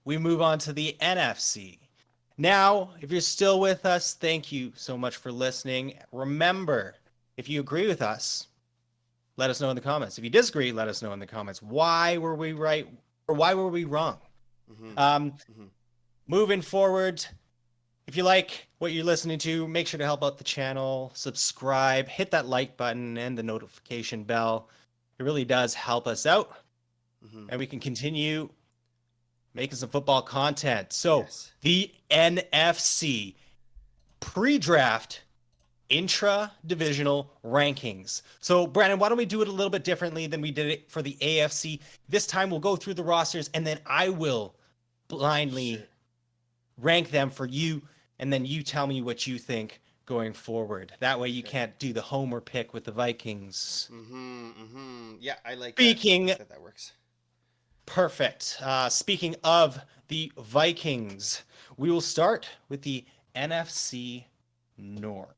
we move on to the NFC. Now, if you're still with us, thank you so much for listening. Remember, if you agree with us, let us know in the comments. If you disagree, let us know in the comments. Why were we right or why were we wrong? Mm-hmm. Um, Mm-hmm. Moving forward, if you like what you're listening to, make sure to help out the channel, subscribe, hit that like button and the notification bell. It really does help us out, Mm-hmm. and we can continue making some football content. So, Yes. the NFC pre-draft intra-divisional rankings. So, Brandon, why don't we do it a little bit differently than we did it for the AFC? This time we'll go through the rosters and then I will blindly Sure. rank them for you, and then you tell me what you think going forward. That way you Okay. can't do the homer pick with the Vikings. Mm-hmm. Mm-hmm. Yeah, I like that. I Speaking think that works. Perfect. Speaking of the Vikings, we will start with the NFC North.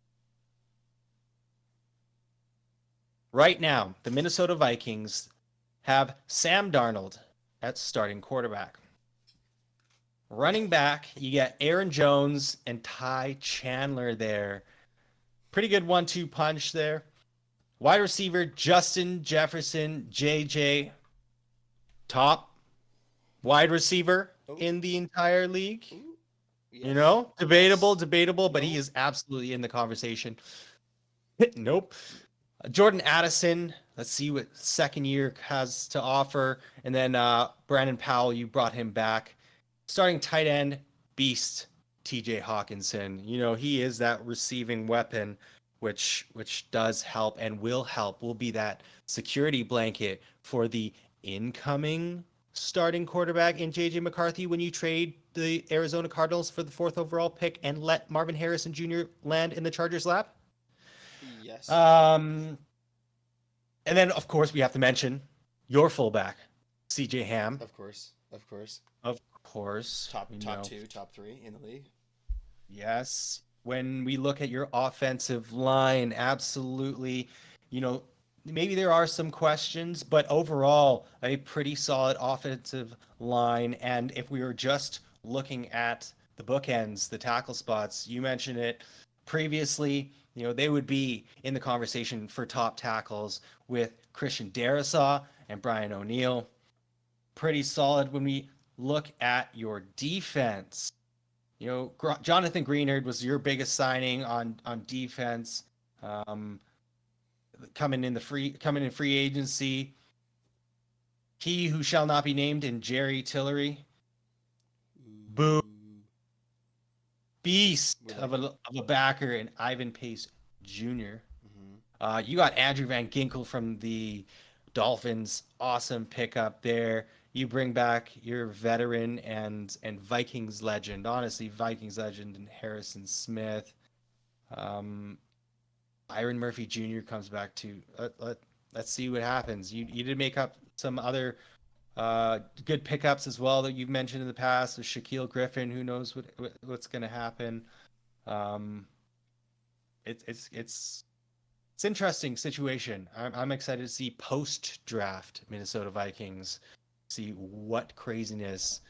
Right now, the Minnesota Vikings have Sam Darnold at starting quarterback. Running back, you get Aaron Jones and Ty Chandler there. Pretty good 1-2 punch there. Wide receiver, Justin Jefferson, JJ, top wide receiver Oh. in the entire league. Ooh. You Yes. know, debatable, Yes. debatable, but he No. is absolutely in the conversation. Nope. Jordan Addison, let's see what second year has to offer. And then Brandon Powell, you brought him back. Starting tight end, beast, TJ Hawkinson. You know, he is that receiving weapon, which does help and will help, will be that security blanket for the incoming starting quarterback in JJ McCarthy when you trade the Arizona Cardinals for the fourth overall pick and let Marvin Harrison Jr. land in the Chargers' lap. Yes. Um, and then, of course, we have to mention your fullback, CJ Ham. Of course. Of course. Of course, Top you top know, two, top three in the league. yes. When we look at your offensive line, absolutely, you know, maybe there are some questions, but overall, a pretty solid offensive line. And if we were just looking at the bookends, the tackle spots, you mentioned it previously, you know, they would be in the conversation for top tackles with Christian Darrisaw and Brian O'Neill. Pretty solid when we look at your defense. You know, Jonathan Greenard was your biggest signing on defense. Um, coming in free agency. He who shall not be named in Jerry Tillery, boo, Ooh. beast We like it. of a backer, and Ivan Pace Jr. Mm-hmm. You got Andrew Van Ginkel from the Dolphins. Awesome pickup there. You bring back your veteran and Vikings legend, honestly, Vikings legend, and Harrison Smith. Um, Byron Murphy Jr. comes back to let's see what happens. You did make up some other good pickups as well that you've mentioned in the past. With Shaquille Griffin, who knows what's going to happen. Um, it's interesting situation. I'm excited to see post draft Minnesota Vikings. See what craziness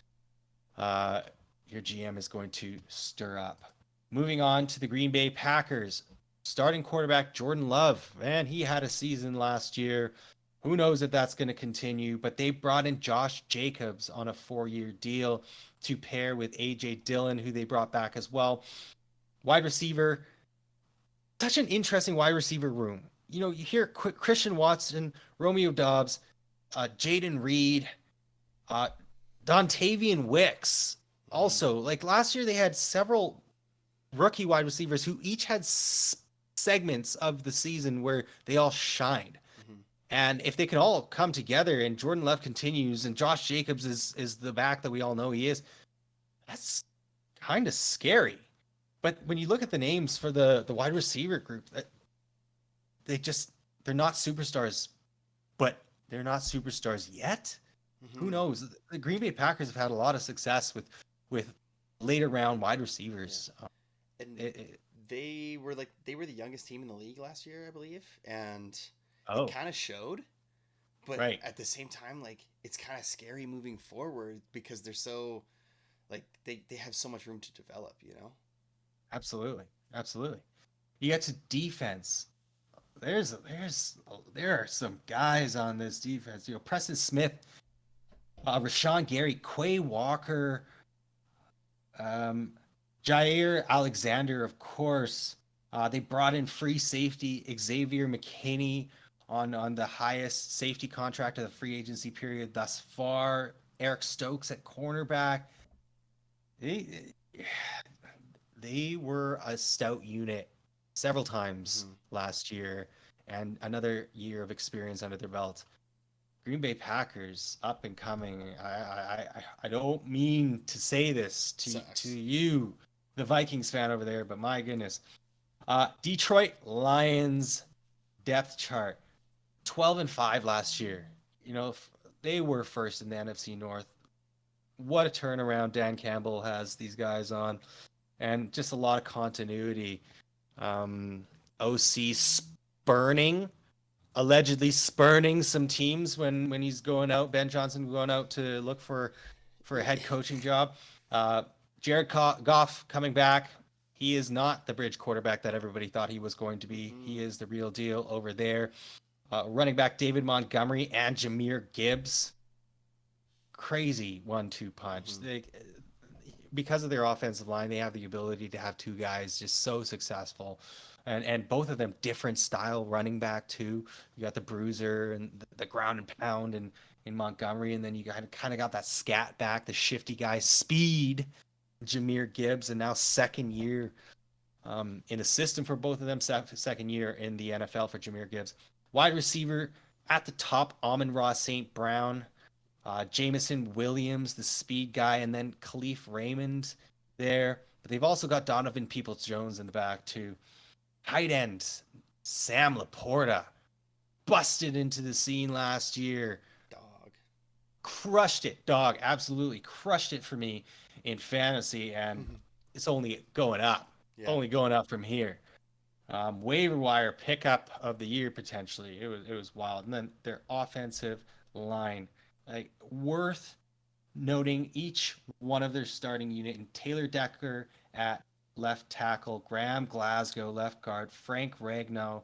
uh, your GM is going to stir up. Moving on to the Green Bay Packers. Starting quarterback Jordan Love. Man, he had a season last year. Who knows if that's going to continue, but they brought in Josh Jacobs on a 4-year deal to pair with AJ Dillon, who they brought back as well. Wide receiver, such an interesting wide receiver room. You know, you hear Christian Watson, Romeo Dobbs, Jaden Reed, uh, Dontavian Wicks. Mm-hmm. Also, like last year, they had several rookie wide receivers who each had segments of the season where they all shined. Mm-hmm. And if they can all come together and Jordan Love continues and Josh Jacobs is the back that we all know he is, that's kind of scary. But when you look at the names for the wide receiver group, they just they're not superstars, but they're not superstars yet. Who Mm-hmm. knows? The Green Bay Packers have had a lot of success with later round wide Yeah. receivers. And It, it, they were the youngest team in the league last year, I believe, and it oh, kind of showed. But right. at the same time, like it's kind of scary moving forward because they're so like they have so much room to develop, you know? Absolutely. Absolutely. You get to defense. There are some guys on this defense. You know, Preston Smith, Rashawn Gary, Quay Walker, um, Jair Alexander, of course. They brought in free safety Xavier McKinney on the highest safety contract of the free agency period thus far. Eric Stokes at cornerback. They they were a stout unit several times Hmm. last year, and another year of experience under their belt. Green Bay Packers up and coming. I don't mean to say this to Sucks. you, the Vikings fan over there, but my goodness. Detroit Lions depth chart 12-5 last year. You know, they were first in the NFC North. What a turnaround Dan Campbell has these guys on, and just a lot of continuity. OC spurning allegedly spurning some teams when he's going out. Ben Johnson going out to look for a head coaching job. Uh, Jared Goff coming back. He is not the bridge quarterback that everybody thought he was going to be. Mm-mm. He is the real deal over there. Running back David Montgomery and Jahmyr Gibbs. Crazy 1-2 punch. Mm-hmm. Because of their offensive line, they have the ability to have two guys just so successful. And both of them different style running back too. You got the bruiser and the ground and pound and in Montgomery, and then you kind of got that scat back, the shifty guy speed, Jahmyr Gibbs, and now second year in a system for both of them, second year in the NFL for Jahmyr Gibbs. Wide receiver at the top, Amon-Ra St. Brown, Jameson Williams, the speed guy, and then Khalif Raymond there. But they've also got Donovan Peoples-Jones in the back too. Tight end, Sam Laporta, busted into the scene last year. Dog. Crushed it, dog. Absolutely crushed it for me in fantasy, and it's only going up. Yeah. Only going up from here. Waiver wire pickup of the year potentially. It was wild. And then their offensive line, like worth noting each one of their starting unit. And Taylor Decker at left tackle, Graham Glasgow left guard, Frank Ragnow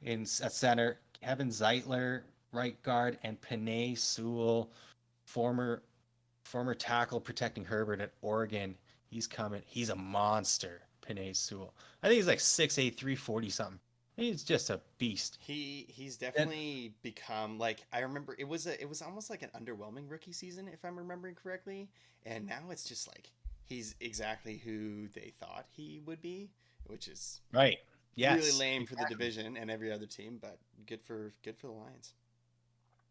at center, Kevin Zeitler right guard, and Penei Sewell, former tackle protecting Herbert at Oregon. He's coming. He's a monster, Penei Sewell. I think he's like 6'8", 340 something. He's just a beast. He's definitely become like I remember it was almost like an underwhelming rookie season if I'm remembering correctly, and now it's just like he's exactly who they thought he would be, which is right. Yes, really lame exactly. for the division and every other team, but good for the Lions.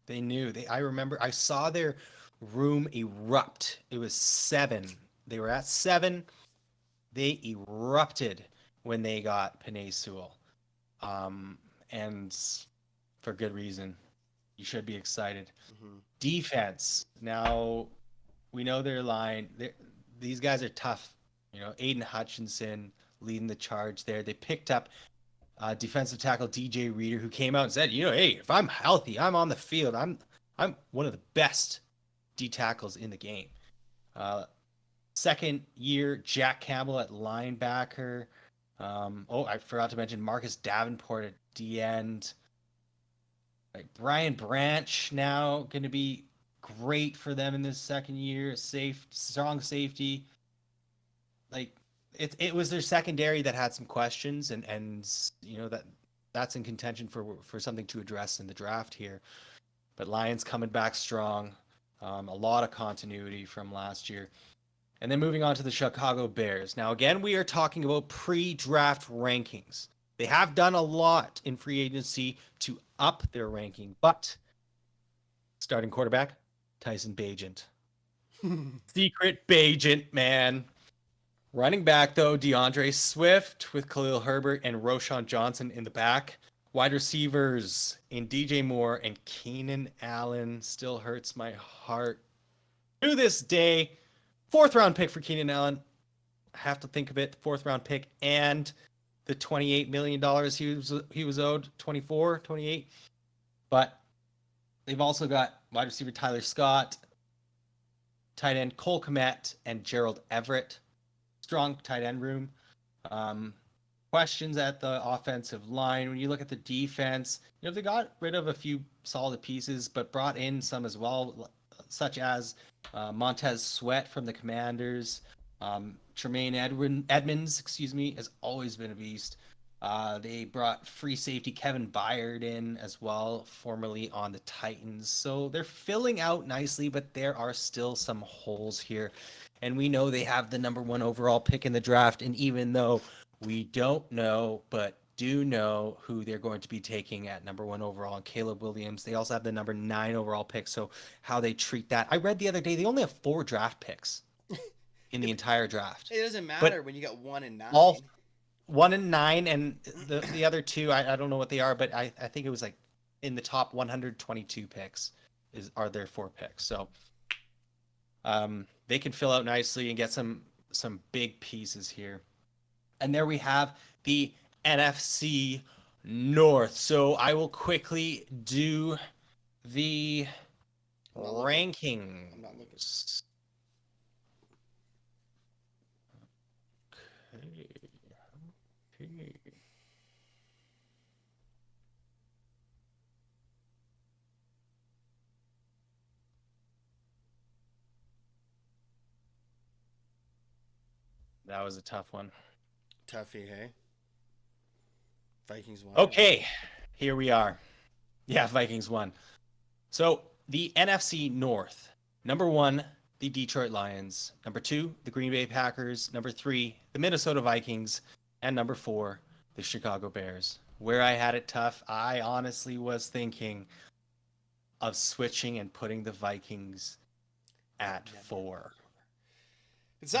They knew. I remember I saw their room erupt. It was 7. They were at 7. They erupted when they got Penei Sewell. And for good reason. You should be excited. Mm-hmm. Defense. Now, we know their line. These guys are tough. You know, Aiden Hutchinson leading the charge there. They picked up defensive tackle DJ Reader, who came out and said, you know, hey, if I'm healthy, I'm on the field. I'm one of the best D tackles in the game. Second year, Jack Campbell at linebacker. I forgot to mention Marcus Davenport at D end. Like Brian Branch now going to be great for them in this second year. Strong safety. Like it was their secondary that had some questions, and you know that's in contention for something to address in the draft here. But Lions coming back strong. A lot of continuity from last year. And then moving on to the Chicago Bears. Now, again, we are talking about pre-draft rankings. They have done a lot in free agency to up their ranking, but starting quarterback, Tyson Bagent. Secret Bagent, man. Running back, though, DeAndre Swift with Khalil Herbert and Roshan Johnson in the back. Wide receivers in DJ Moore and Keenan Allen. Still hurts my heart to this day. 4th round pick for Keenan Allen. I have to think of it. 4th round pick and the $28 million he was owed. 24, 28. But they've also got wide receiver Tyler Scott. tight end Cole Kmet and Gerald Everett. Strong tight end room. Questions at the offensive line. When you look at the defense, they got rid of a few solid pieces, but brought in some as well, such as Montez Sweat from the Commanders. Tremaine Edmonds, has always been a beast. They brought free safety Kevin Byard in as well, formerly on the Titans. So they're filling out nicely, but there are still some holes here. And we know they have the number 1 overall pick in the draft. And even though we don't know, but do know who they're going to be taking at number 1 overall, Caleb Williams, they also have the number 9 overall pick. So how they treat that. I read the other day, they only have 4 draft picks in the entire draft. It doesn't matter when you got 1 and 9. All 1 and 9, and the other 2, I don't know what they are, but I think it was like in the top 122 picks are their 4 picks. So they can fill out nicely and get some big pieces here. And there we have the NFC North. So I will quickly do the rankings. I'm not looking. Okay. That was a tough one. Toughie, hey? Vikings won. Okay, here we are. Yeah, Vikings won. So the NFC North. Number 1, the Detroit Lions. Number 2, the Green Bay Packers. Number 3, the Minnesota Vikings. And number 4, the Chicago Bears. Where I had it tough, I honestly was thinking of switching and putting the Vikings at 4.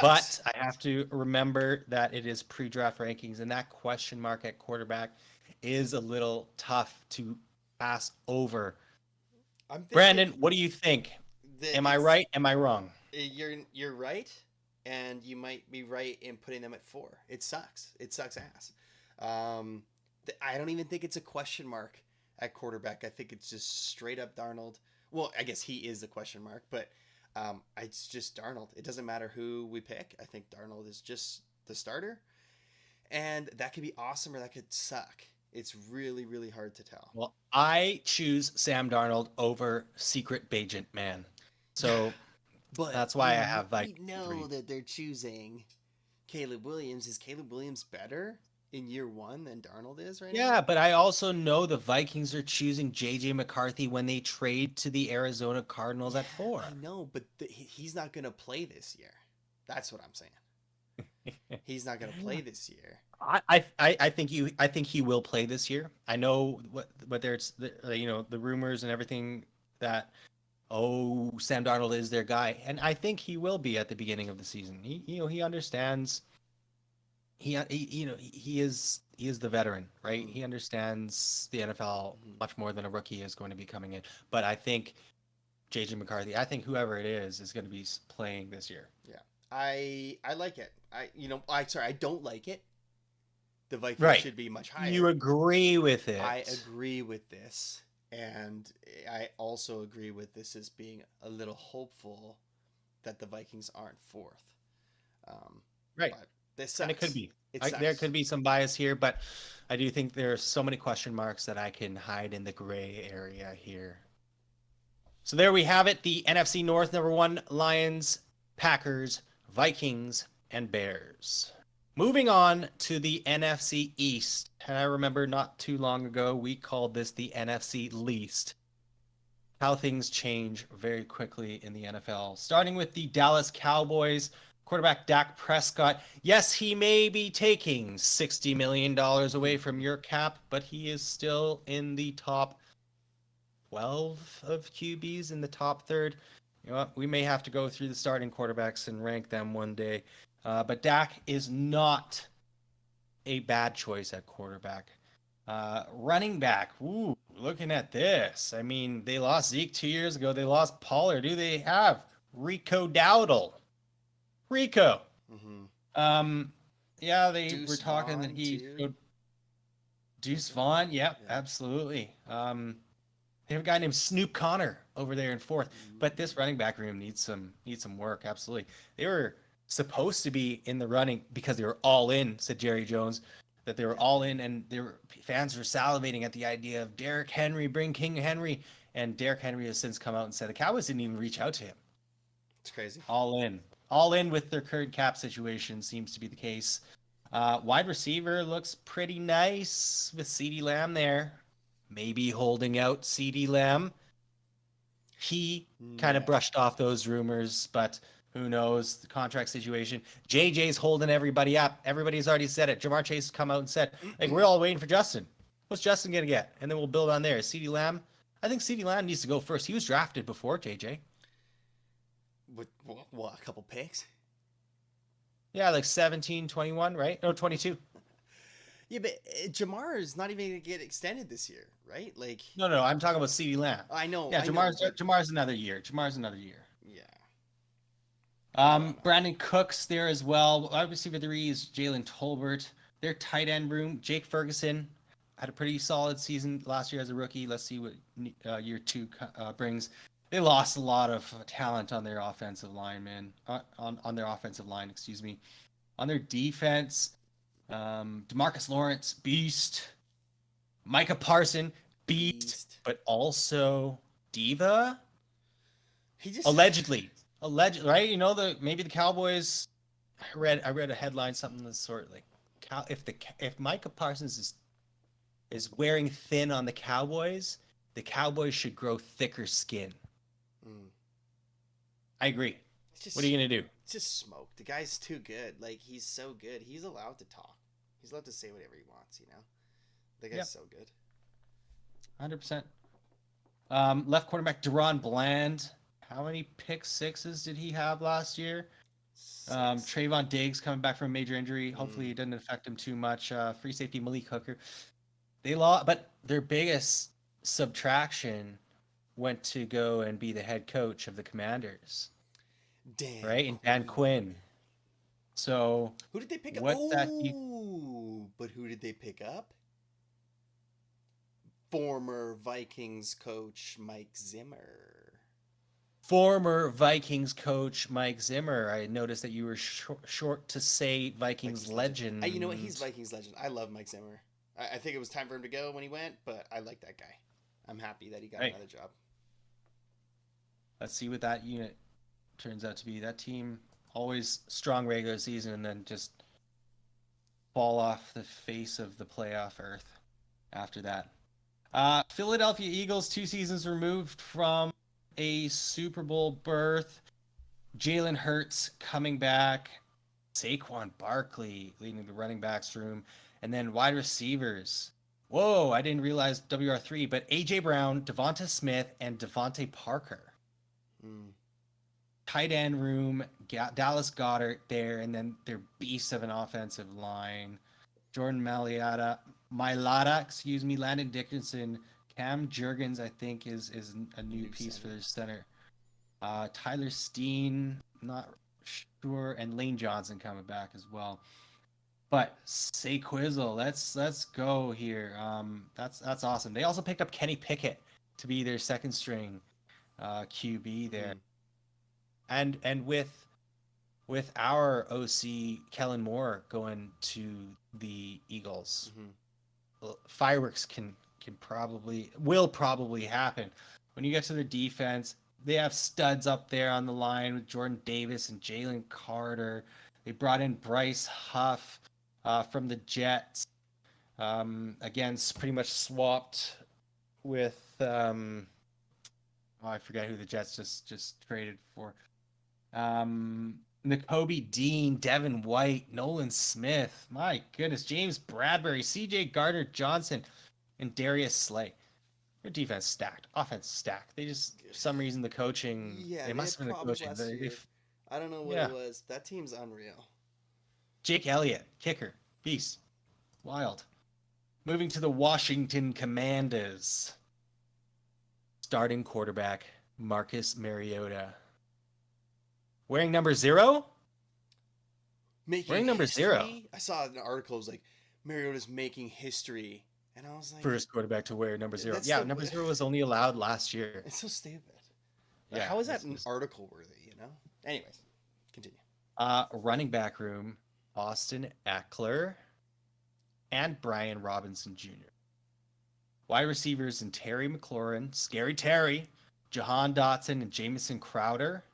But I have to remember that it is pre-draft rankings, and that question mark at quarterback is a little tough to pass over. Brandon, what do you think? Am I right? Am I wrong? You're right, and you might be right in putting them at 4. It sucks. It sucks ass. I don't even think it's a question mark at quarterback. I think it's just straight up Darnold. Well, I guess he is the question mark, but it's just Darnold. It doesn't matter who we pick. I think Darnold is just the starter. And that could be awesome or that could suck. It's really, really hard to tell. Well, I choose Sam Darnold over Secret Bagent Man. So but that's why I have Vikings. We know that they're choosing Caleb Williams. Is Caleb Williams better in year 1 than Darnold is right now? Yeah, but I also know the Vikings are choosing J.J. McCarthy when they trade to the Arizona Cardinals at 4. I know, but he's not going to play this year. That's what I'm saying. He's not going to play this year. I think he will play this year. I know what there's the rumors and everything that Sam Darnold is their guy, and I think he will be at the beginning of the season. He understands. He is the veteran, right? He understands the NFL much more than a rookie is going to be coming in. But I think JJ McCarthy, I think whoever it is going to be playing this year. Yeah, I like it. I don't like it. The Vikings should be much higher. You agree with it? I agree with this, and I also agree with this as being a little hopeful that the Vikings aren't 4th. Right. But this sucks. And it could be. There could be some bias here, but I do think there's so many question marks that I can hide in the gray area here. So there we have it. The NFC North, number 1, Lions, Packers, Vikings, and Bears. Moving on to the NFC East. And I remember not too long ago, we called this the NFC Least. How things change very quickly in the NFL. Starting with the Dallas Cowboys. Quarterback Dak Prescott. Yes, he may be taking $60 million away from your cap, but he is still in the top 12 of QBs, in the top third. You know what? We may have to go through the starting quarterbacks and rank them one day. But Dak is not a bad choice at quarterback. Running back. Ooh, looking at this. I mean, they lost Zeke 2 years ago. They lost Pollard. Do they have Rico Dowdle? Rico. Mm-hmm. Yeah, they were talking that he showed Deuce Vaughn. Yep, yeah. Absolutely. They have a guy named Snoop Connor over there in fourth. But this running back room needs some work. Absolutely. They were supposed to be in the running because they were all in, said Jerry Jones, that they were all in, and fans were salivating at the idea of Derrick Henry, bring King Henry. And Derrick Henry has since come out and said the Cowboys didn't even reach out to him. It's crazy. All in. All in with their current cap situation seems to be the case. Wide receiver looks pretty nice with CeeDee Lamb there. Maybe holding out CeeDee Lamb. He kind of brushed off those rumors, but who knows the contract situation. JJ's holding everybody up. Everybody's already said it. Jamar Chase has come out and said, like, we're all waiting for Justin. What's Justin going to get? And then we'll build on there. CeeDee Lamb. I think CeeDee Lamb needs to go first. He was drafted before JJ. With what, a couple picks? Yeah, like 17, 21, right? No, 22. Yeah, but Jamar is not even going to get extended this year, right? Like, No, I'm talking about CeeDee Lamb. I know. Yeah, I know, Jamar's another year. Yeah. Brandon Cooks there as well. Wide receiver 3 is Jalen Tolbert. Their tight end room, Jake Ferguson, had a pretty solid season last year as a rookie. Let's see what year 2 brings. They lost a lot of talent on their offensive line, man. On their offensive line, excuse me. On their defense, DeMarcus Lawrence, beast. Micah Parson, beast. But also Diva. He just allegedly, right? You know, maybe the Cowboys. I read a headline, something of the sort, like, if Micah Parsons is wearing thin on the Cowboys should grow thicker skin. I agree. What are you gonna do? It's just smoke. The guy's too good. Like, he's so good. He's allowed to talk. He's allowed to say whatever he wants. You know, the guy's so good. 100%. Left quarterback Deron Bland. How many pick sixes did he have last year? 6. Trayvon Diggs coming back from a major injury. Hopefully it didn't affect him too much. Free safety Malik Hooker. They lost, but their biggest subtraction went to go and be the head coach of the Commanders. Right? And Dan Quinn. So who did they pick up? But who did they pick up? Former Vikings coach Mike Zimmer. I noticed that you were short to say Vikings legend. You know what? He's Vikings legend. I love Mike Zimmer. I think it was time for him to go when he went, but I like that guy. I'm happy that he got another job. Let's see what that unit turns out to be. That team, always strong regular season and then just fall off the face of the playoff earth after that. Philadelphia Eagles, 2 seasons removed from a Super Bowl berth. Jalen Hurts coming back. Saquon Barkley leading the running backs room. And then wide receivers. Whoa, I didn't realize WR3, but A.J. Brown, Devonta Smith, and Devontae Parker. Tight end room, Dallas Goedert there, and then their beast of an offensive line. Jordan Mailata, Landon Dickinson, Cam Jurgens, I think, is a new piece for their center. Tyler Steen, not sure, and Lane Johnson coming back as well. But say Quizzle, let's go here. That's awesome. They also picked up Kenny Pickett to be their second string QB there. And with our OC Kellen Moore going to the Eagles, fireworks will probably happen. When you get to their defense, they have studs up there on the line with Jordan Davis and Jalen Carter. They brought in Bryce Huff from the Jets. Again, pretty much swapped with I forget who the Jets just traded for. Nakobe Dean, Devin White, Nolan Smith, my goodness, James Bradbury, CJ Gardner-Johnson, and Darius Slay. Their defense stacked, offense stacked. They just, for some reason, the coaching. Yeah, they must have been the coaching. I don't know what it was. That team's unreal. Jake Elliott, kicker, beast, wild. Moving to the Washington Commanders. Starting quarterback Marcus Mariota. Wearing number 0? Wearing number 0. I saw an article. It was like, Mariota's making history And I was like, First quarterback to wear number 0. that's Yeah, the number 0 was only allowed last year. it's so stupid. Like, Yeah. how is that an article worthy? Anyways, continue. Running back room, Austin Eckler and Brian Robinson Jr. Wide receivers and Terry McLaurin, Scary Terry, Jahan Dotson, and Jamison Crowder.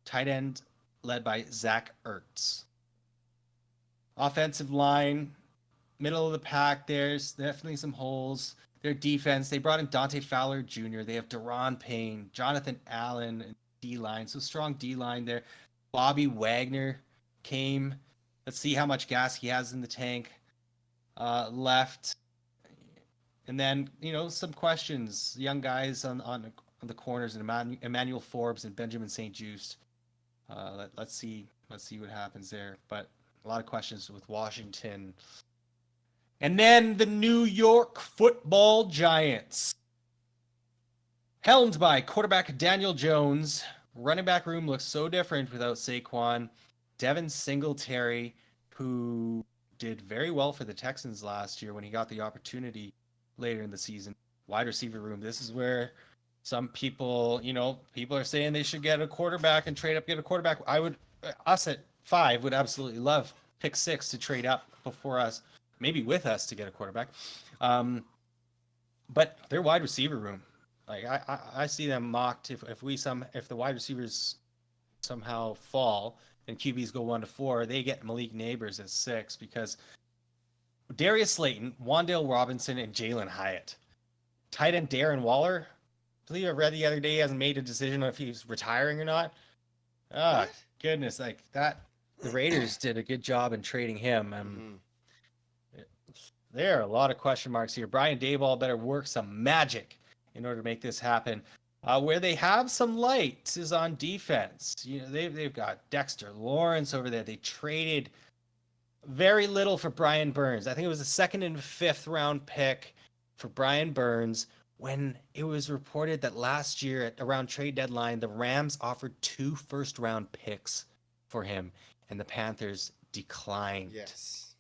Tight end led by Zach Ertz. Offensive line, middle of the pack, there's definitely some holes. Their defense, they brought in Dante Fowler Jr. They have Deron Payne, Jonathan Allen, and D-line. So strong D-line there. Bobby Wagner came. Let's see how much gas he has in the tank left. And then, some questions. Young guys on the corners, and Emmanuel Forbes and Benjamin St. Juste. Let's see what happens there. But a lot of questions with Washington. And then the New York Football Giants. Helmed by quarterback Daniel Jones. Running back room looks so different without Saquon. Devin Singletary, who did very well for the Texans last year when he got the opportunity later in the season. Wide receiver room. This is where some people, people are saying they should get a quarterback and trade up, get a quarterback. Us at 5 would absolutely love pick 6 to trade up before us, maybe with us to get a quarterback. But their wide receiver room, like I see them mocked if the wide receivers somehow fall and QBs go 1 to 4, they get Malik Neighbors at 6 because Darius Slayton, Wan'Dale Robinson, and Jalen Hyatt. Tight end Darren Waller. I believe I read the other day he hasn't made a decision on if he's retiring or not. Oh, goodness, like that. The Raiders did a good job in trading him. There are a lot of question marks here. Brian Daboll better work some magic in order to make this happen. Where they have some light is on defense. They've got Dexter Lawrence over there. They traded very little for Brian Burns. I think it was the 2nd and 5th round pick for Brian Burns when it was reported that last year at around trade deadline, the Rams offered 2 first-round picks for him, and the Panthers declined. Yes.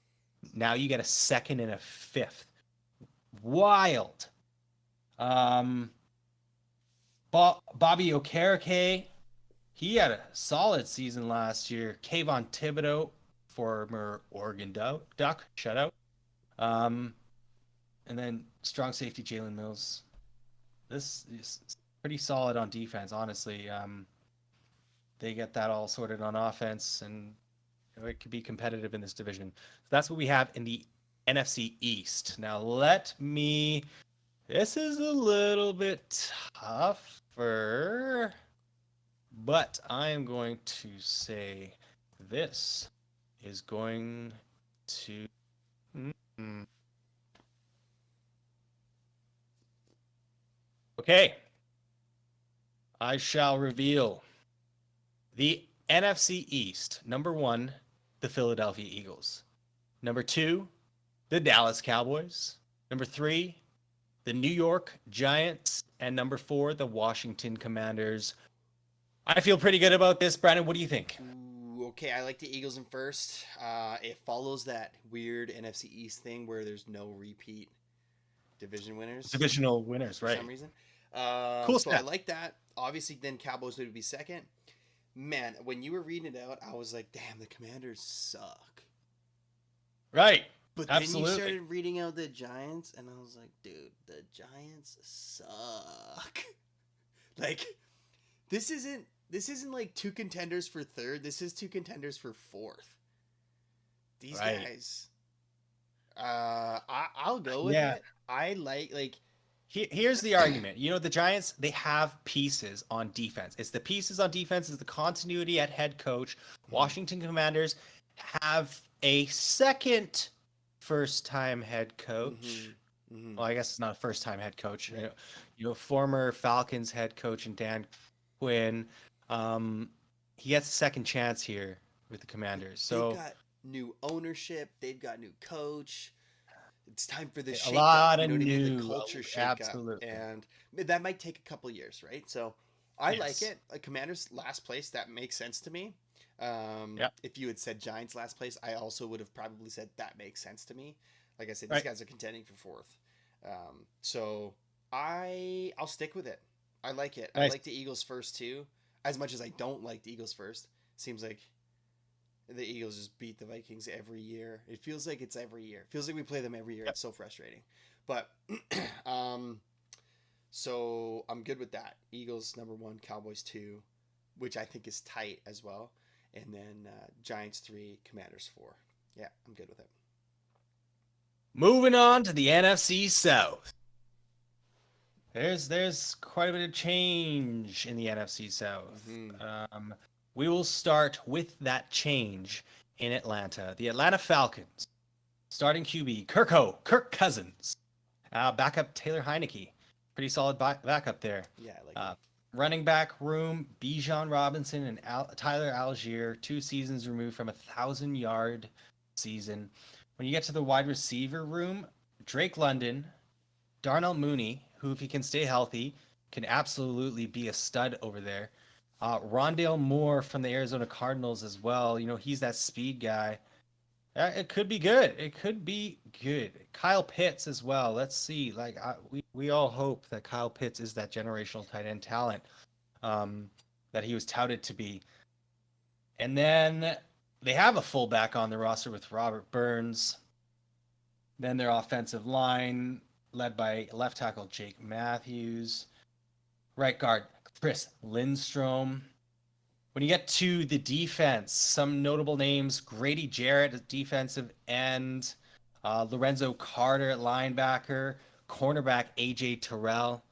Now you get a 2nd and a 5th. Wild. Bobby Okereke, he had a solid season last year. Kayvon Thibodeau, former Oregon Duck, shutout. And then strong safety Jalen Mills. This is pretty solid on defense, honestly. They get that all sorted on offense, and it could be competitive in this division. So that's what we have in the NFC East. Now this is a little bit tougher, but I am going to say this is going to... Okay. I shall reveal the NFC East. Number 1, the Philadelphia Eagles. Number 2, the Dallas Cowboys. Number 3, the New York Giants. And number 4, the Washington Commanders. I feel pretty good about this. Brandon, what do you think? Okay, I like the Eagles in first. It follows that weird NFC East thing where there's no repeat divisional winners, right? For some reason. Cool so step. I like that. Obviously, then Cowboys would be second. Man, when you were reading it out, I was like, damn, the Commanders suck. Right. But Absolutely. then you started reading out the Giants, and I was like, dude, the Giants suck. Like, this isn't like 2 contenders for 3rd. This is 2 contenders for 4th. These guys. I'll go with it. I like. Here's the argument. The Giants, they have pieces on defense. It's the pieces on defense, it's the continuity at head coach. Washington Commanders have a second first-time head coach. Well, I guess it's not a first-time head coach. Right. Former Falcons head coach and Dan Quinn. He gets a second chance here with the Commanders. So they've got new ownership. They've got new coach. It's time for the shake-up. A lot of the culture shake-up. Absolutely. And that might take a couple years, right? So I like it. Commanders last place, that makes sense to me. If you had said Giants last place, I also would have probably said that makes sense to me. Like I said, these Right. guys are contending for fourth. So I'll stick with it. I like it. I Nice. like the Eagles first too. As much as I don't like the Eagles first, seems like the Eagles just beat the Vikings every year. It feels like it's every year. It feels like we play them every year. Yep. It's so frustrating. But so I'm good with that. Eagles number 1, Cowboys 2, which I think is tight as well. And then Giants 3, Commanders 4. Yeah, I'm good with it. Moving on to the NFC South. There's quite a bit of change in the NFC South. Mm-hmm. We will start with that change in Atlanta. The Atlanta Falcons, starting QB Kirk Cousins, backup Taylor Heineke, pretty solid backup there. Yeah, I like it. Running back room, Bijan Robinson and Tyler Algier, 2 seasons removed from 1,000-yard season. When you get to the wide receiver room, Drake London, Darnell Mooney, who, if he can stay healthy, can absolutely be a stud over there. Rondale Moore from the Arizona Cardinals as well. You know, he's that speed guy. It could be good. It could be good. Kyle Pitts as well. Let's see. Like we all hope that Kyle Pitts is that generational tight end talent that he was touted to be. And then they have a fullback on the roster with Robert Burns. Then their offensive line, led by left tackle Jake Matthews, right guard Chris Lindstrom. When you get to the defense, some notable names: Grady Jarrett at defensive end, Lorenzo Carter at linebacker, cornerback AJ Terrell.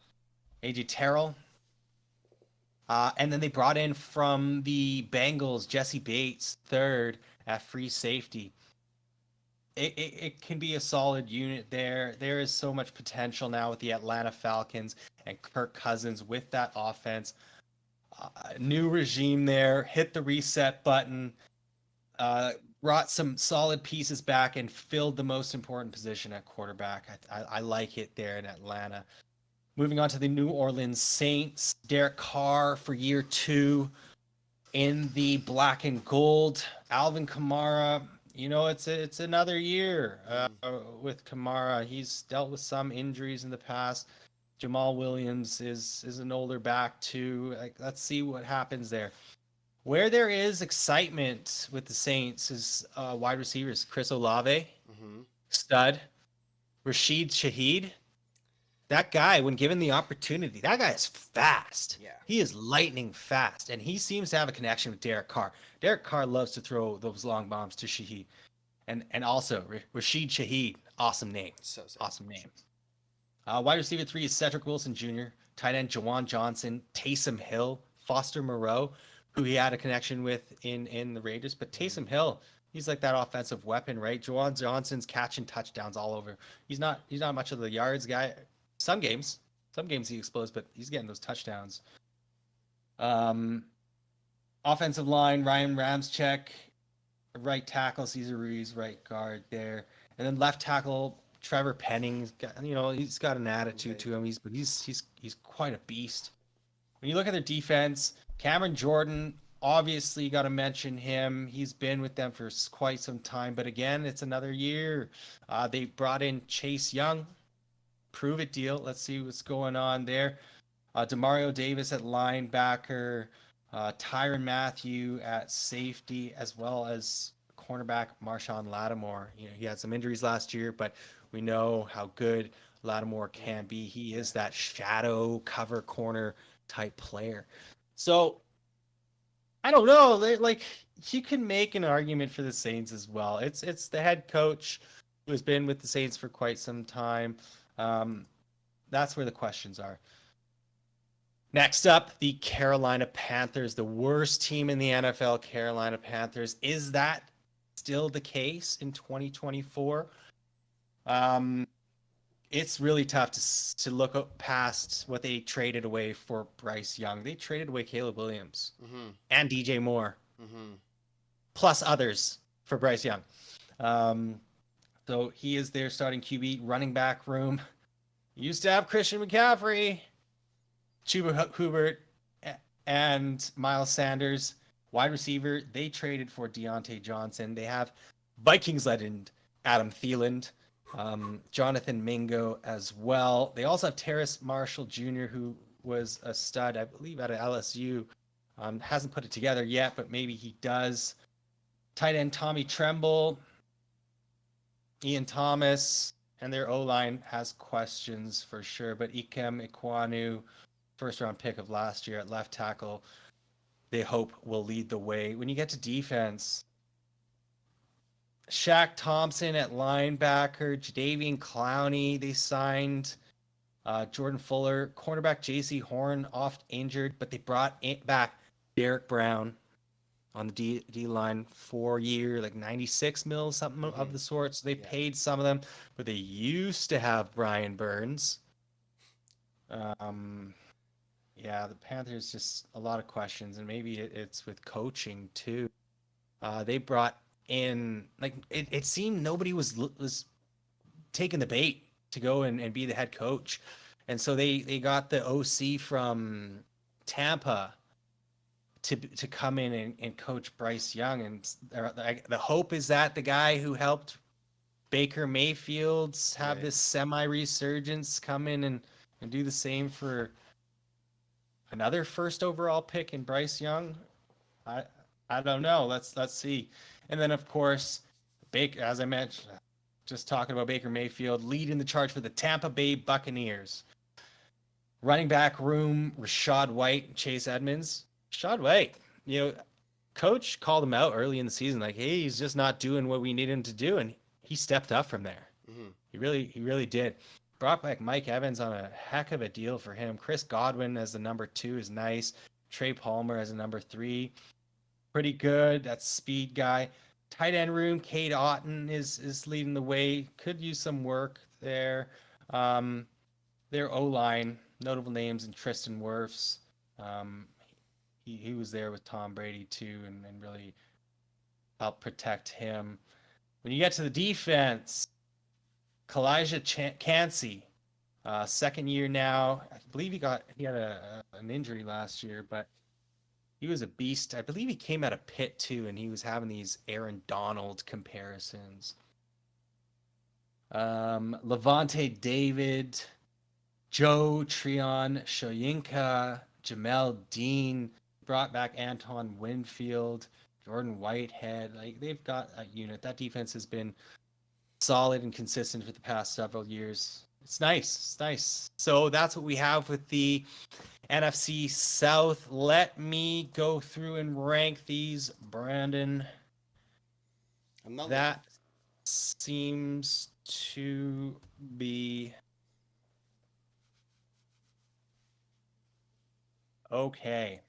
And then they brought in from the Bengals Jesse Bates, third at free safety. It can be a solid unit there. There is so much potential now with the Atlanta Falcons and Kirk Cousins with that offense. New regime there, hit the reset button, brought some solid pieces back and filled the most important position at quarterback. I like it there in Atlanta. Moving on to the New Orleans Saints, Derek Carr for year 2 in the black and gold. Alvin Kamara, you know, it's another year with Kamara. He's dealt with some injuries in the past. Jamal Williams is an older back too. Like, let's see what happens there. Where there is excitement with the Saints is wide receivers. Chris Olave, stud. Rashid Shaheed. That guy, when given the opportunity, that guy is fast. Yeah. He is lightning fast, and he seems to have a connection with Derek Carr. Derek Carr loves to throw those long bombs to Shaheed. And also, Rashid Shaheed, awesome name. So sick. Awesome name. Wide receiver 3 is Cedric Wilson Jr., tight end Jawan Johnson, Taysom Hill, Foster Moreau, who he had a connection with in the Raiders. But Taysom Hill, he's like that offensive weapon, right? Jawan Johnson's catching touchdowns all over. He's not much of the yards guy. Some games he explodes, but he's getting those touchdowns. Offensive line, Ryan Ramczyk, right tackle, Cesar Ruiz, right guard there. And then left tackle, Trevor Penning. He's got an attitude to him. He's quite a beast. When you look at their defense, Cameron Jordan, obviously got to mention him. He's been with them for quite some time, but again, it's another year. They brought in Chase Young, prove it deal. Let's see what's going on there. Demario Davis at linebacker, Tyrann Mathieu at safety, as well as cornerback Marshawn Lattimore. He had some injuries last year, but we know how good Lattimore can be. He is that shadow cover corner type player. So I don't know. Like, you can make an argument for the Saints as well. It's the head coach who has been with the Saints for quite some time. That's where the questions are. Next up, the Carolina Panthers, the worst team in the NFL, Carolina Panthers. Is that still the case in 2024? It's really tough to look past what they traded away for Bryce Young. They traded away Caleb Williams and DJ Moore, plus others for Bryce Young. So he is their starting QB. Running back room used to have Christian McCaffrey, Chuba Hubbard, and Miles Sanders. Wide receiver, they traded for Deontay Johnson. They have Vikings legend Adam Thielen, Jonathan Mingo as well. They also have Terrace Marshall Jr., who was a stud, I believe, out of LSU. Hasn't put it together yet, but maybe he does. Tight end Tommy Tremble, Ian Thomas, and their O-line has questions for sure. But Ikem Ikwanu, first-round pick of last year at left tackle, they hope will lead the way. When you get to defense, Shaq Thompson at linebacker, Jadeveon Clowney, they signed Jordan Fuller, cornerback J.C. Horn, oft injured, but they brought back Derek Brown on the D line 4 year, like 96 mil, something of the sort. So they paid some of them, but they used to have Brian Burns. Yeah, the Panthers, just a lot of questions, and maybe it's with coaching too. They brought in, like, it seemed nobody was taking the bait to go and be the head coach. And so they got the OC from Tampa to come in and coach Bryce Young. And the hope is that the guy who helped Baker Mayfield have this semi-resurgence come in and do the same for another first overall pick in Bryce Young. I don't know. Let's see. And then, of course, Baker, as I mentioned, just talking about Baker Mayfield, leading the charge for the Tampa Bay Buccaneers. Running back room, Rashad White, Chase Edmonds. Rashad White, coach called him out early in the season, like, hey, he's just not doing what we need him to do, and he stepped up from there. Mm-hmm. He really did. Brought back Mike Evans on a heck of a deal for him. Chris Godwin as the number 2 is nice. Trey Palmer as a number 3, pretty good. That's speed guy. Tight end room, Cade Otton is leading the way. Could use some work there. Their O-line, notable names, and Tristan Wirfs. He was there with Tom Brady too, and really helped protect him. When you get to the defense, Kalijah Cansey, second year now. I believe he had an injury last year, but he was a beast. I believe he came out of Pitt too, and he was having these Aaron Donald comparisons. Levante David, Joe Trion Shoyinka, Jamel Dean, brought back Anton Winfield, Jordan Whitehead. Like, they've got a unit. That defense has been solid and consistent for the past several years. It's nice. So that's what we have with the NFC South. Let me go through and rank these, Brandon. That seems to be okay.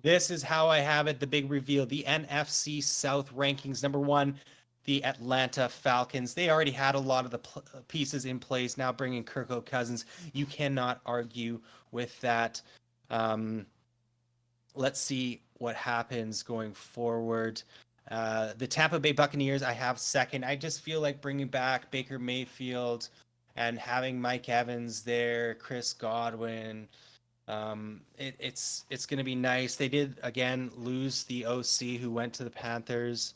This is how I have it, the big reveal. The NFC South rankings. Number 1, the Atlanta Falcons. They already had a lot of the pieces in place. Now bringing Kirko Cousins. You cannot argue with that. Let's see what happens going forward. The Tampa Bay Buccaneers, I have second. I just feel like bringing back Baker Mayfield and having Mike Evans there, Chris Godwin, it's going to be nice. They did, again, lose the OC who went to the Panthers.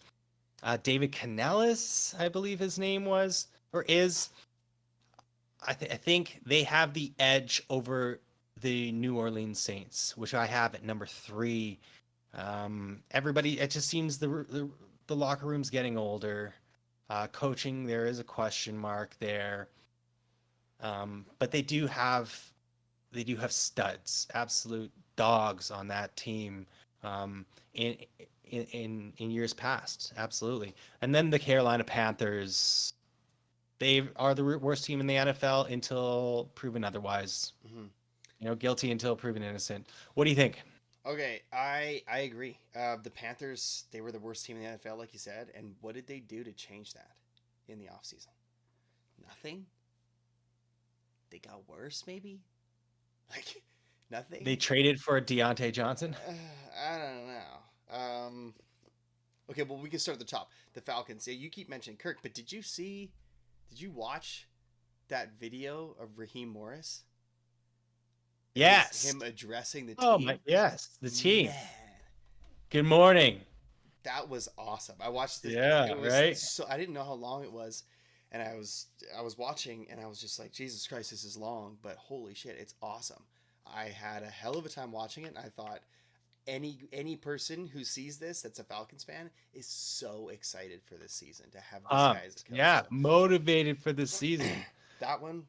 David Canellis, I believe his name was, or is. I think they have the edge over the New Orleans Saints, which I have at number 3. Everybody, it just seems the locker room's getting older. Coaching, there is a question mark there. But they do have studs, absolute dogs on that team. In years past, absolutely. And then the Carolina Panthers, they are the worst team in the NFL until proven otherwise. Mm-hmm. Guilty until proven innocent. What do you think? Okay, I agree. The Panthers, they were the worst team in the NFL, like you said. And what did they do to change that in the offseason? Nothing. They got worse, maybe. Like, nothing. They traded for Deontay Johnson. I don't know. Okay, well, we can start at the top. The Falcons. Yeah, you keep mentioning Kirk, but did you watch that video of Raheem Morris? Yes. Him addressing the team. Oh, yes, the team. Man. Good morning. That was awesome. I watched it. Yeah, right? So I didn't know how long it was. and I was watching, and I was just like, Jesus Christ, this is long, but holy shit, it's awesome. I had a hell of a time watching it, and I thought any person who sees this that's a Falcons fan is so excited for this season to have this guy as a coach. Yeah, So motivated for the season. that one,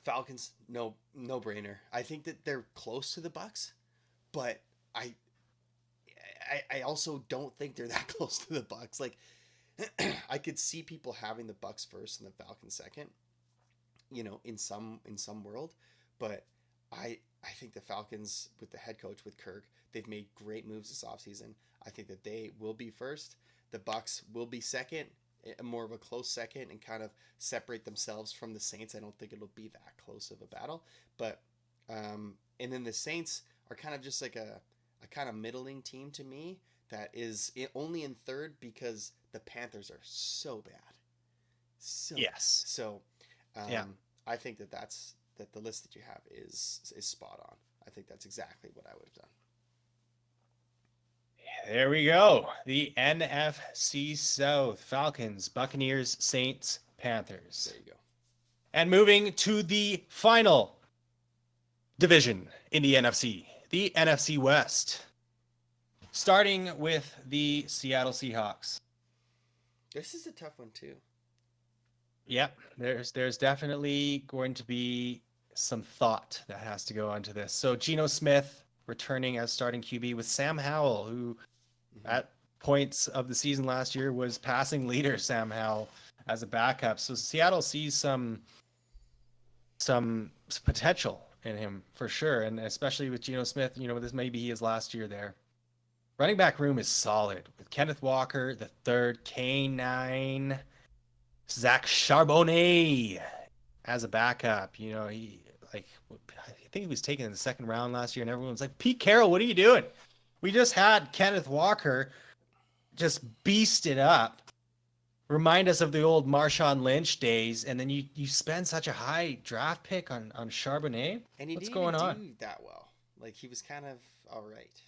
Falcons, no brainer. I think that they're close to the Bucks, but I also don't think they're that close to the Bucks. Like I could see people having the Bucks first and the Falcons second, in some world, but I think the Falcons with the head coach with Kirk, they've made great moves this offseason. I think that they will be first. The Bucks will be second, more of a close second, and kind of separate themselves from the Saints. I don't think it'll be that close of a battle, but and then the Saints are kind of just like a kind of middling team to me that is only in third because the Panthers are so bad. So Yes. so Yeah. I think that the list that you have is spot on. I think that's exactly what I would have done. There we go. The NFC South: Falcons, Buccaneers, Saints, Panthers. There you go. And moving to the final division in the NFC, the NFC West. Starting with the Seattle Seahawks. This is a tough one too. Yep, there's definitely going to be some thought that has to go onto this. So Geno Smith returning as starting QB with Sam Howell, who at points of the season last year was passing leader Sam Howell as a backup. So Seattle sees some potential in him for sure, and especially with Geno Smith, this may be his last year there. Running back room is solid with Kenneth Walker the third, K9, Zach Charbonnet as a backup. I think he was taken in the second round last year, and everyone was like, Pete Carroll, what are you doing? We just had Kenneth Walker just beast it up. Remind us of the old Marshawn Lynch days, and then you spend such a high draft pick on Charbonnet. And he What's didn't going even on? do that well. Like he was kind of all right.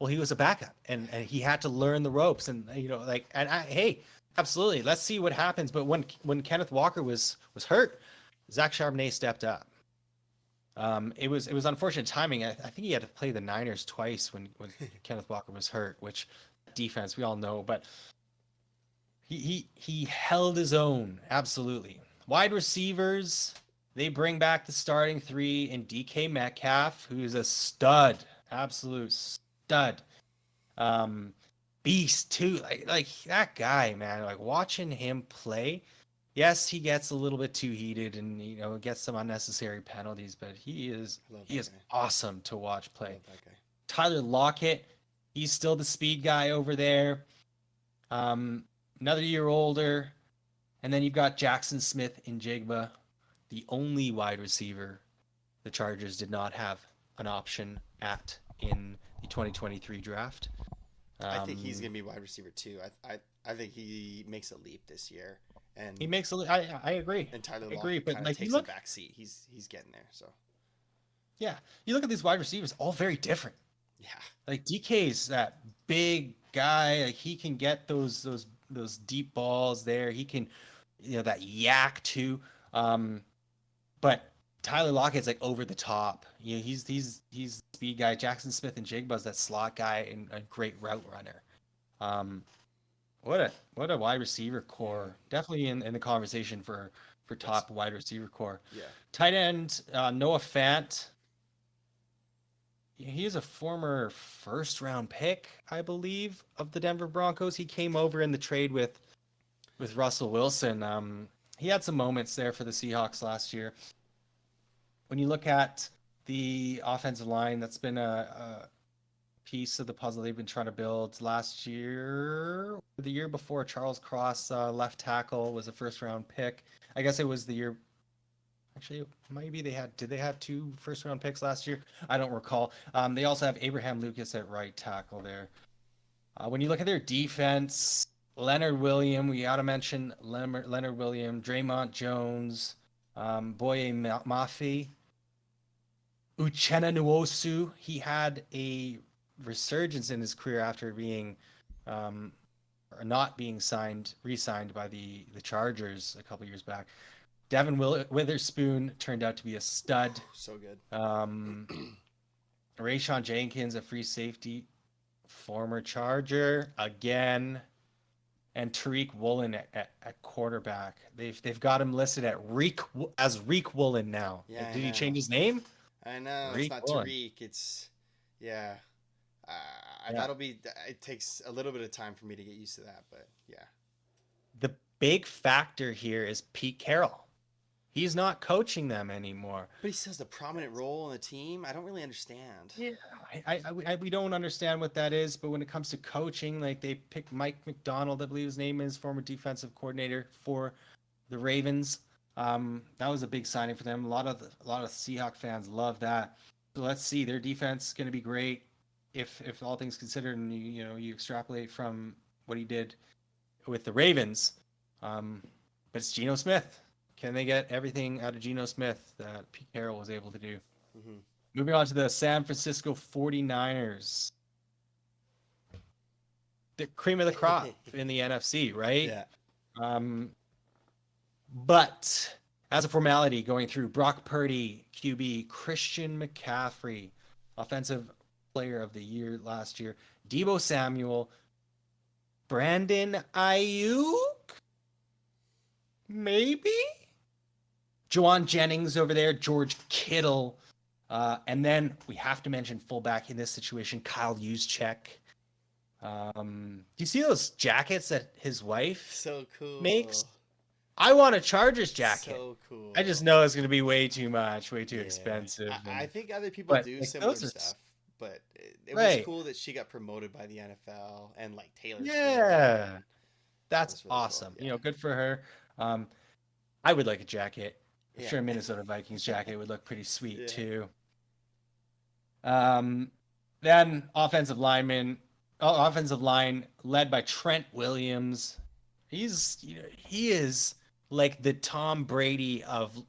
Well, he was a backup, and he had to learn the ropes, and hey, absolutely, let's see what happens. But when Kenneth Walker was hurt, Zach Charbonnet stepped up. It was unfortunate timing. I think he had to play the Niners twice when Kenneth Walker was hurt, which defense we all know, but he held his own, absolutely. Wide receivers, they bring back the starting three in DK Metcalf, who's a stud, absolute stud. Beast too, like that guy, man. Like watching him play, yes, he gets a little bit too heated and gets some unnecessary penalties, but he is awesome to watch play. Tyler Lockett, he's still the speed guy over there. Another year older, and then you've got Jackson Smith in Jigba, the only wide receiver the Chargers did not have an option at in the 2023 draft. I think he's gonna be wide receiver too. I think he makes a leap this year, and he makes a. I agree. And Tyler Lockett kind of takes a back seat. He's getting there. So yeah, you look at these wide receivers, all very different. Yeah, like DK's that big guy. Like he can get those deep balls there. He can, that yak too. But Tyler Lockett's like over the top. He's the speed guy. Jackson Smith and Jigba's that slot guy and a great route runner. What a wide receiver core. Definitely in the conversation for top wide receiver core. Yeah. Tight end Noah Fant. He is a former first round pick, I believe, of the Denver Broncos. He came over in the trade with Russell Wilson. He had some moments there for the Seahawks last year. When you look at the offensive line, that's been a piece of the puzzle they've been trying to build. Last year, the year before, Charles Cross, left tackle, was a first round pick. I guess it was the year. Actually, maybe did they have 2 first round picks last year? I don't recall. They also have Abraham Lucas at right tackle there. When you look at their defense, Leonard Williams, we got to mention Leonard Williams, Draymond Jones, Boye Mafe, Uchenna Nwosu. He had a resurgence in his career after being or not being re-signed by the Chargers a couple years back. Devin Witherspoon turned out to be a stud. So good. Rayshawn Jenkins, a free safety, former Charger again, and Tariq Woolen at quarterback. They've got him listed as Reek Woolen now. Yeah, Did he change his name? I know. It's Reek not Woolen. Tariq. It's yeah. Yeah. That'll be. It takes a little bit of time for me to get used to that, but yeah. The big factor here is Pete Carroll. He's not coaching them anymore. But he still has a prominent role in the team. I don't really understand. Yeah, we don't understand what that is, but when it comes to coaching, like they picked Mike McDonald, I believe his name is, former defensive coordinator for the Ravens. That was a big signing for them. A lot of Seahawks fans love that. So let's see, their defense is going to be great if all things considered, and you extrapolate from what he did with the Ravens. But it's Geno Smith. Can they get everything out of Geno Smith that Pete Carroll was able to do? Mm-hmm. Moving on to the San Francisco 49ers. The cream of the crop in the NFC, right? Yeah. But as a formality, going through Brock Purdy, QB, Christian McCaffrey, offensive player of the year last year, Deebo Samuel, Brandon Ayuk, maybe? Juwan Jennings over there, George Kittle. And then we have to mention fullback in this situation, Kyle Juszczyk. Do you see those jackets that his wife so cool makes? I want a Chargers jacket. So cool. I just know it's going to be way too much, way too expensive. I think other people do similar stuff, but it was cool that she got promoted by the NFL and like Taylor. Yeah, that's really awesome. Cool. Yeah. Good for her. I would like a jacket. I'm Yeah. sure a Minnesota Vikings jacket would look pretty sweet too. Then offensive line led by Trent Williams. He is like the Tom Brady of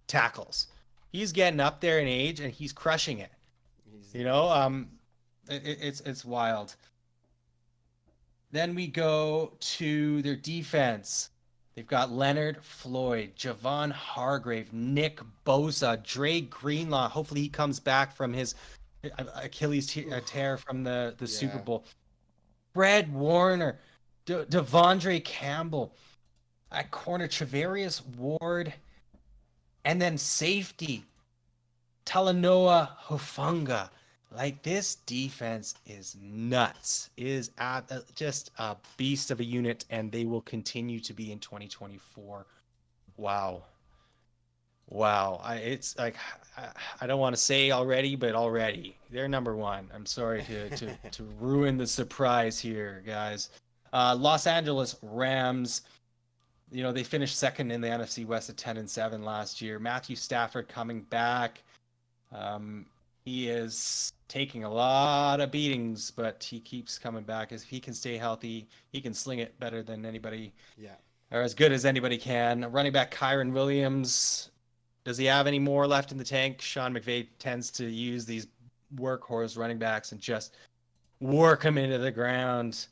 tackles. He's getting up there in age and he's crushing it. It's wild. Then we go to their defense. They've got Leonard Floyd, Javon Hargrave, Nick Bosa, Dre Greenlaw. Hopefully he comes back from his Achilles tear from the Super Bowl. Fred Warner, Devondre Campbell. At corner, Travarius Ward. And then safety, Talanoa Hufanga. Like, this defense is nuts. Is just a beast of a unit, and they will continue to be in 2024. Wow. It's like, I don't want to say already, but already they're number one. I'm sorry to ruin the surprise here, guys. Los Angeles Rams. They finished second in the NFC West at 10-7 last year. Matthew Stafford coming back. He is taking a lot of beatings, but he keeps coming back. If he can stay healthy, he can sling it better than anybody. Yeah. Or as good as anybody can. Running back Kyron Williams. Does he have any more left in the tank? Sean McVay tends to use these workhorse running backs and just work them into the ground,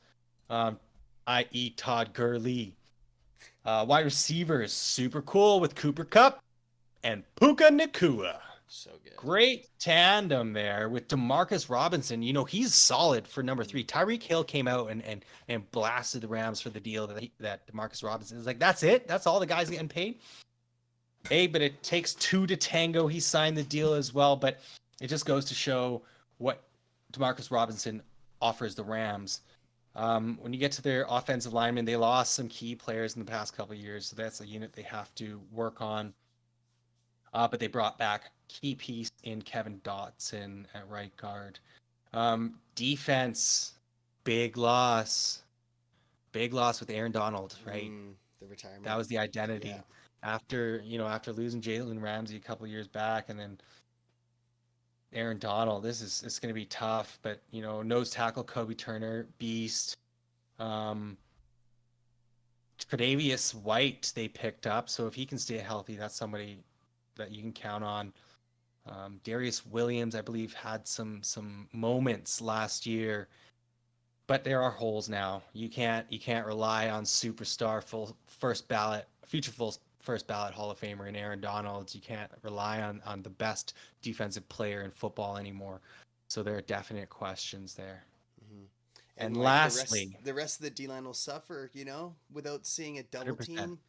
i.e. Todd Gurley. Wide receivers, super cool with Cooper Kupp and Puka Nacua. So good. Great tandem there with DeMarcus Robinson. He's solid for number 3. Tyreek Hill came out and blasted the Rams for the deal that DeMarcus Robinson is like, that's it? That's all the guys getting paid? Hey, but it takes 2 to tango. He signed the deal as well, but it just goes to show what DeMarcus Robinson offers the Rams. When you get to their offensive linemen, they lost some key players in the past couple of years, so that's a unit they have to work on. But they brought back key piece in Kevin Dotson at right guard. Defense, big loss with Aaron Donald, right? The retirement. That was the identity after losing Jalen Ramsey a couple of years back, and then Aaron Donald. It's going to be tough, but nose tackle Kobe Turner, beast. Tre'Davious White they picked up, so if he can stay healthy, that's somebody that you can count on. Darius Williams, I believe, had some moments last year. but there are holes now. You can't rely on superstar future full first ballot Hall of Famer in Aaron Donalds. You can't rely on the best defensive player in football anymore. So there are definite questions there. Mm-hmm. And And like lastly, the rest of the D line will suffer, without seeing a double 100%. team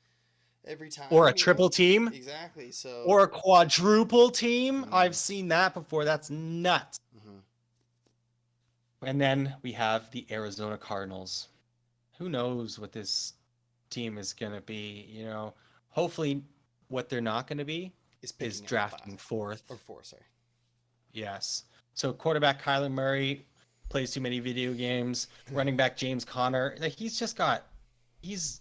every time, Or a triple team, Exactly. So. or a quadruple team. I've Mm, seen that before. That's nuts. mm-hmm. And then we have the Arizona Cardinals. Who knows what this team is going to be? Hopefully what they're not going to be Is is picking up drafting 5 fourth. or 4, sorry. Yes. So quarterback Kyler Murray plays too many video games. Running back James Conner, he's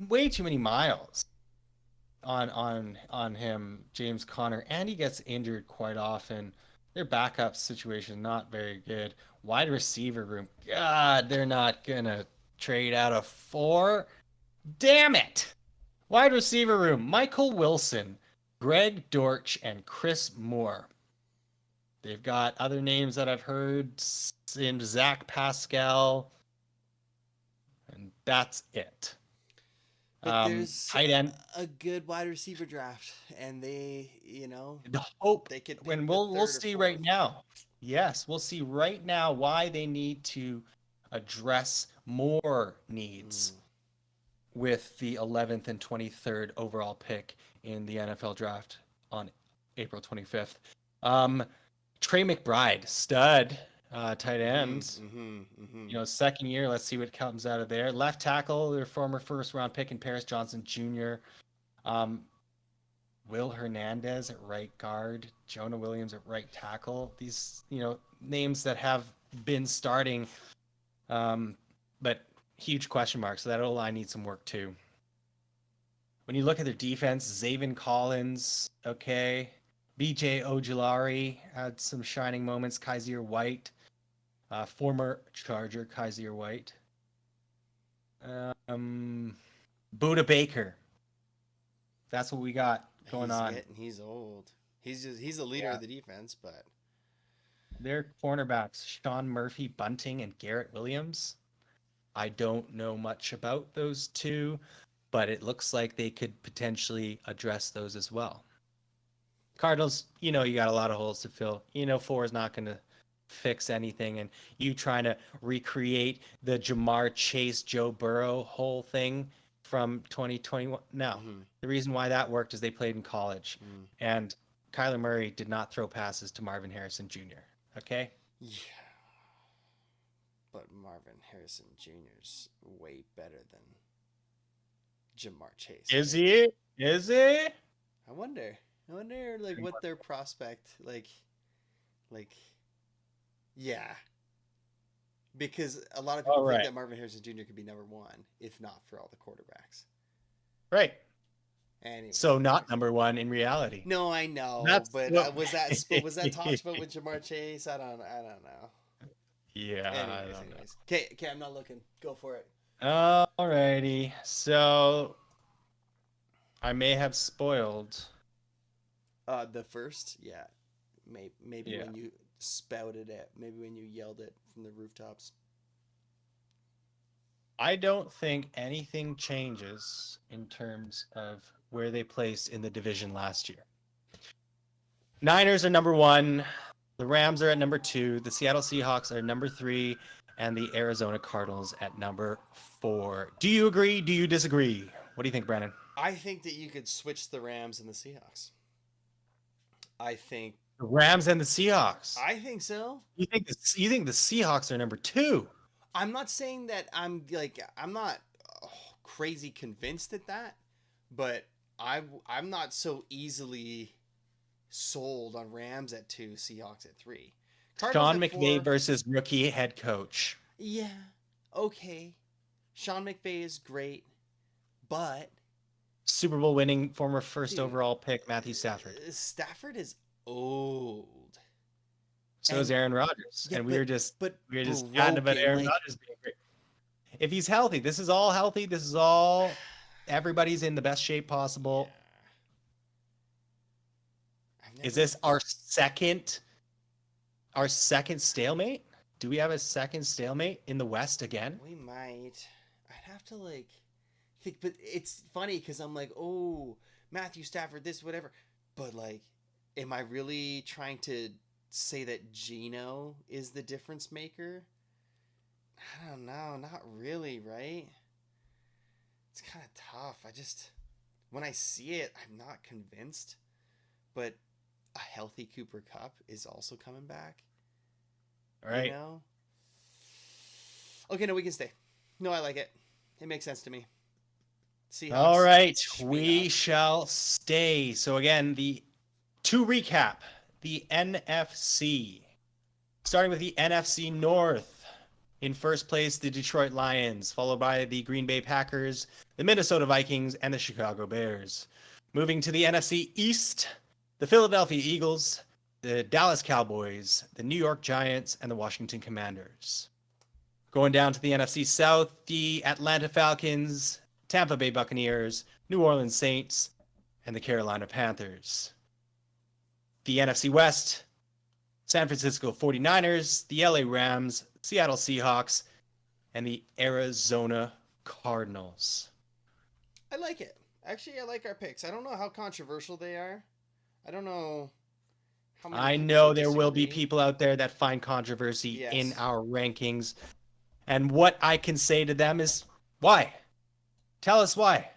way too many miles on him, James Conner, and he gets injured quite often. Their backup situation not very good. Wide receiver room, God, they're not gonna trade out of 4. Damn it! Wide receiver room, Michael Wilson, Greg Dortch, and Chris Moore. They've got other names that I've heard, Zach Pascal, and that's it. But there's Tight end. a good wide receiver draft, and they, The hope they could pick when the we'll third or see right fourth. now. Yes, we'll see right now why they need to address more needs with the 11th and 23rd overall pick in the NFL draft on April 25th. Trey McBride, stud, tight end. Mm-hmm, mm-hmm. Second year. Let's see what comes out of there. Left tackle, their former first round pick in Paris Johnson Jr. Will Hernandez at right guard, Jonah Williams at right tackle. These, names that have been starting, but huge question marks. So that O-line needs some work too. When you look at their defense, Zaven Collins, okay. BJ Ojulari had some shining moments. Kaiser White, former Charger Kaiser White. Buda Baker. That's what we got going on. He's old. He's a leader of the defense, but their cornerbacks, Sean Murphy, Bunting, and Garrett Williams. I don't know much about those two, but it looks like they could potentially address those as well. Cardinals, you got a lot of holes to fill. 4 is not going to fix anything, and you trying to recreate the Jamar Chase, Joe Burrow whole thing from 2021. No, The reason why that worked is they played in college, and Kyler Murray did not throw passes to Marvin Harrison Jr. Okay? Yeah. But Marvin Harrison Jr.'s way better than Jamar Chase. Is he? Is he? I wonder like what their prospect like yeah. Because a lot of people think that Marvin Harrison Jr. could be number 1 if not for all the quarterbacks. Right. Anyway. So not number 1 in reality. No, I know. But was that talked about with Jamar Chase? I don't know. Yeah. I don't know. Okay, I'm not looking. Go for it. Alrighty. So I may have spoiled. The first, yeah. Maybe when you spouted it, maybe when you yelled it from the rooftops. I don't think anything changes in terms of where they placed in the division last year. Niners are number 1. The Rams are at number 2. The Seattle Seahawks are number 3. And the Arizona Cardinals at number 4. Do you agree? Do you disagree? What do you think, Brandon? I think that you could switch the Rams and the Seahawks. I think the Rams and the Seahawks. I think so. You think the Seahawks are number 2? I'm not saying that I'm not crazy convinced at that, but I'm not so easily sold on Rams at 2, Seahawks at 3. Cardinals Sean McVay versus rookie head coach. Yeah, okay. Sean McVay is great, but Super Bowl winning former first overall pick Matthew Stafford. Stafford is old. So is Aaron Rodgers, and we were just chatting about Aaron Rodgers being great. If he's healthy, this is all healthy. This is all everybody's in the best shape possible. Yeah. Is this our second stalemate? Do we have a second stalemate in the West again? We might. I'd have to like think, but it's funny because I'm like, oh, Matthew Stafford, this, whatever. But like, am I really trying to say that Geno is the difference maker? I don't know. Not really, right? It's kind of tough. When I see it, I'm not convinced. But a healthy Cooper Cup is also coming back. All right. You know? Okay, no, we can stay. No, I like it. It makes sense to me. Seahawks. All right, we shall stay. So again, to recap, the NFC. Starting with the NFC North. In first place, the Detroit Lions, followed by the Green Bay Packers, the Minnesota Vikings, and the Chicago Bears. Moving to the NFC East, the Philadelphia Eagles, the Dallas Cowboys, the New York Giants, and the Washington Commanders. Going down to the NFC South, the Atlanta Falcons, Tampa Bay Buccaneers, New Orleans Saints, and the Carolina Panthers. The NFC West, San Francisco 49ers, the LA Rams, Seattle Seahawks, and the Arizona Cardinals. I like it. Actually, I like our picks. I don't know how controversial they are. I don't know how many. I know there will be people out there that find controversy in our rankings. And what I can say to them is, why? Tell us why.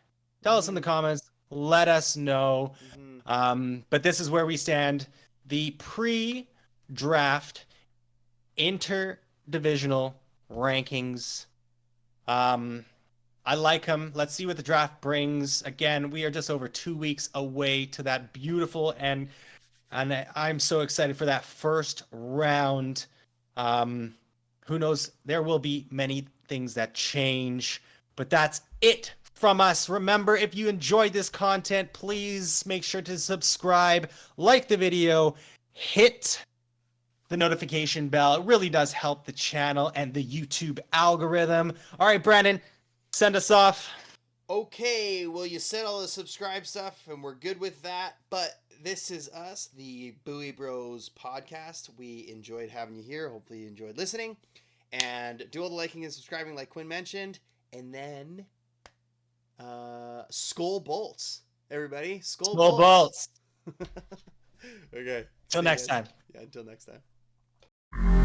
Tell us in the comments. Let us know. But this is where we stand. The pre-draft interdivisional rankings. I like them. Let's see what the draft brings. Again, we are just over 2 weeks away to that beautiful and I'm so excited for that first round. Who knows? There will be many things that change, but that's it from us. Remember, if you enjoyed this content, please make sure to subscribe, like the video, hit the notification bell. It really does help the channel and the YouTube algorithm. All right, Brandon, send us off. Okay, well, you said all the subscribe stuff, and we're good with that, but this is us, the BuiBros podcast. We enjoyed having you here. Hopefully you enjoyed listening. And do all the liking and subscribing like Quinn mentioned. And then Skol Bolts, everybody. Skol Bolts. Okay. Until next time. Yeah, until next time.